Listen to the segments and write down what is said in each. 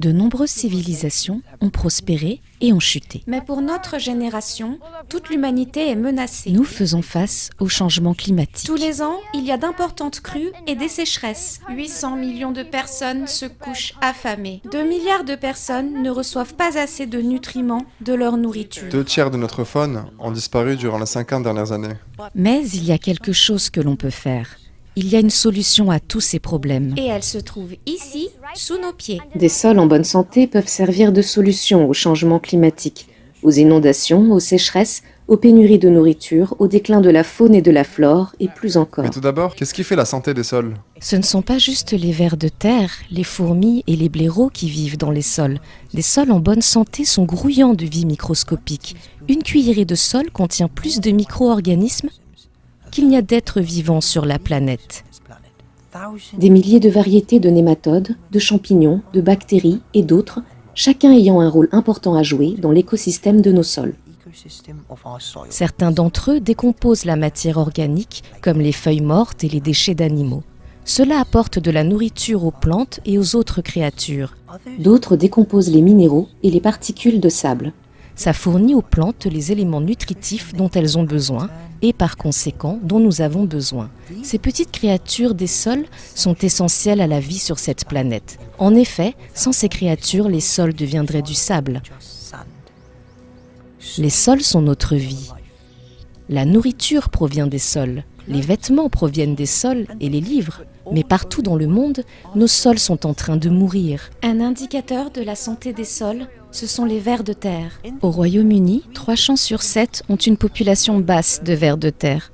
De nombreuses civilisations ont prospéré et ont chuté. Mais pour notre génération, toute l'humanité est menacée. Nous faisons face au changement climatique. Tous les ans, il y a d'importantes crues et des sécheresses. 800 millions de personnes se couchent affamées. 2 milliards de personnes ne reçoivent pas assez de nutriments de leur nourriture. 2/3 de notre faune ont disparu durant les 50 dernières années. Mais il y a quelque chose que l'on peut faire. Il y a une solution à tous ces problèmes. Et elle se trouve ici, sous nos pieds. Des sols en bonne santé peuvent servir de solution au changement climatique, aux inondations, aux sécheresses, aux pénuries de nourriture, au déclin de la faune et de la flore, et plus encore. Mais tout d'abord, qu'est-ce qui fait la santé des sols? Ce ne sont pas juste les vers de terre, les fourmis et les blaireaux qui vivent dans les sols. Des sols en bonne santé sont grouillants de vie microscopique. Une cuillerée de sol contient plus de micro-organismes qu'il n'y a d'êtres vivants sur la planète. Des milliers de variétés de nématodes, de champignons, de bactéries et d'autres, chacun ayant un rôle important à jouer dans l'écosystème de nos sols. Certains d'entre eux décomposent la matière organique, comme les feuilles mortes et les déchets d'animaux. Cela apporte de la nourriture aux plantes et aux autres créatures. D'autres décomposent les minéraux et les particules de sable. Ça fournit aux plantes les éléments nutritifs dont elles ont besoin et par conséquent dont nous avons besoin. Ces petites créatures des sols sont essentielles à la vie sur cette planète. En effet, sans ces créatures, les sols deviendraient du sable. Les sols sont notre vie. La nourriture provient des sols, les vêtements proviennent des sols et les livres. Mais partout dans le monde, nos sols sont en train de mourir. Un indicateur de la santé des sols, ce sont les vers de terre. Au Royaume-Uni, 3 champs sur 7 ont une population basse de vers de terre.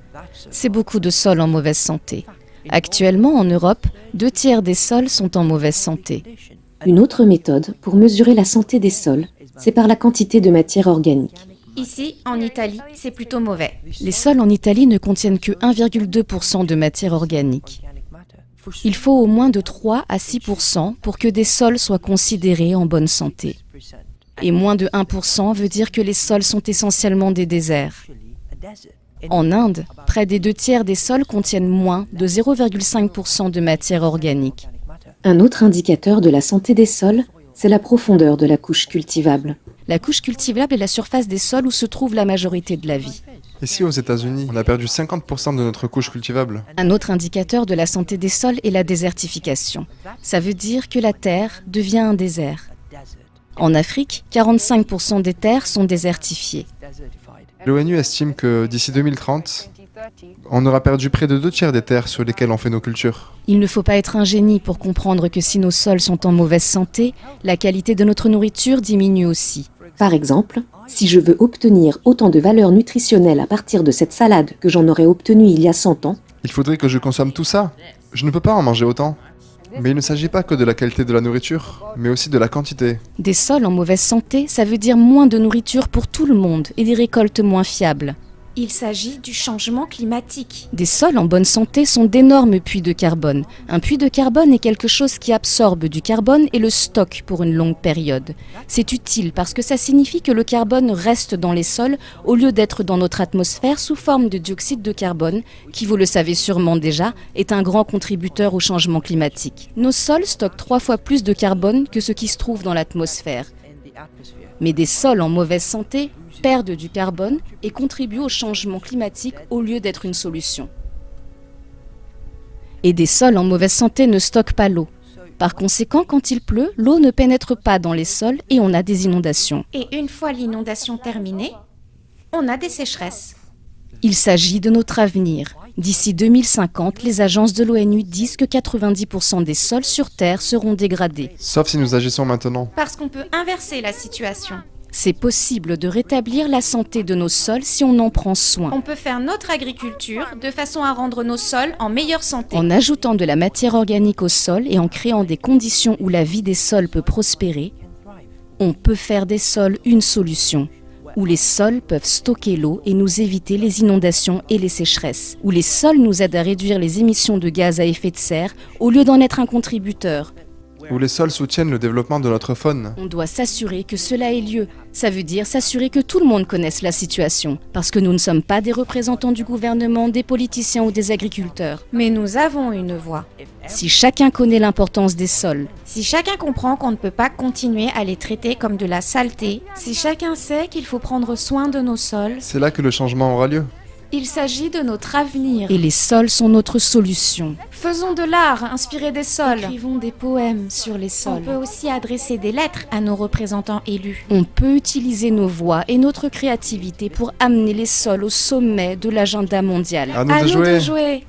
C'est beaucoup de sols en mauvaise santé. Actuellement, en Europe, 2/3 des sols sont en mauvaise santé. Une autre méthode pour mesurer la santé des sols, c'est par la quantité de matière organique. Ici, en Italie, c'est plutôt mauvais. Les sols en Italie ne contiennent que 1,2% de matière organique. Il faut au moins de 3 à 6% pour que des sols soient considérés en bonne santé. Et moins de 1% veut dire que les sols sont essentiellement des déserts. En Inde, près des 2/3 des sols contiennent moins de 0,5% de matière organique. Un autre indicateur de la santé des sols, c'est la profondeur de la couche cultivable. La couche cultivable est la surface des sols où se trouve la majorité de la vie. Ici aux États-Unis, on a perdu 50% de notre couche cultivable. Un autre indicateur de la santé des sols est la désertification. Ça veut dire que la terre devient un désert. En Afrique, 45% des terres sont désertifiées. L'ONU estime que d'ici 2030, on aura perdu près de 2/3 des terres sur lesquelles on fait nos cultures. Il ne faut pas être un génie pour comprendre que si nos sols sont en mauvaise santé, la qualité de notre nourriture diminue aussi. Par exemple, si je veux obtenir autant de valeur nutritionnelle à partir de cette salade que j'en aurais obtenue il y a 100 ans, Il faudrait que je consomme tout ça. Je ne peux pas en manger autant. Mais il ne s'agit pas que de la qualité de la nourriture, mais aussi de la quantité. Des sols en mauvaise santé, ça veut dire moins de nourriture pour tout le monde et des récoltes moins fiables. Il s'agit du changement climatique. Des sols en bonne santé sont d'énormes puits de carbone. Un puits de carbone est quelque chose qui absorbe du carbone et le stocke pour une longue période. C'est utile parce que ça signifie que le carbone reste dans les sols au lieu d'être dans notre atmosphère sous forme de dioxyde de carbone, qui, vous le savez sûrement déjà, est un grand contributeur au changement climatique. Nos sols stockent 3 fois plus de carbone que ce qui se trouve dans l'atmosphère. Mais des sols en mauvaise santé perdent du carbone et contribuent au changement climatique au lieu d'être une solution. Et des sols en mauvaise santé ne stockent pas l'eau. Par conséquent, quand il pleut, l'eau ne pénètre pas dans les sols et on a des inondations. Et une fois l'inondation terminée, on a des sécheresses. Il s'agit de notre avenir. D'ici 2050, les agences de l'ONU disent que 90% des sols sur Terre seront dégradés. Sauf si nous agissons maintenant. Parce qu'on peut inverser la situation. C'est possible de rétablir la santé de nos sols si on en prend soin. On peut faire notre agriculture de façon à rendre nos sols en meilleure santé. En ajoutant de la matière organique au sol et en créant des conditions où la vie des sols peut prospérer, on peut faire des sols une solution, où les sols peuvent stocker l'eau et nous éviter les inondations et les sécheresses, où les sols nous aident à réduire les émissions de gaz à effet de serre au lieu d'en être un contributeur, où les sols soutiennent le développement de notre faune. On doit s'assurer que cela ait lieu. Ça veut dire s'assurer que tout le monde connaisse la situation. Parce que nous ne sommes pas des représentants du gouvernement, des politiciens ou des agriculteurs. Mais nous avons une voix. Si chacun connaît l'importance des sols, Si chacun comprend qu'on ne peut pas continuer à les traiter comme de la saleté, si chacun sait qu'il faut prendre soin de nos sols, C'est là que le changement aura lieu. il s'agit de notre avenir. et les sols sont notre solution. Faisons de l'art inspiré des sols. Écrivons des poèmes sur les On sols. peut aussi adresser des lettres à nos représentants élus. On peut utiliser nos voix et notre créativité pour amener les sols au sommet de l'agenda mondial. À nous À de nous jouer. de jouer.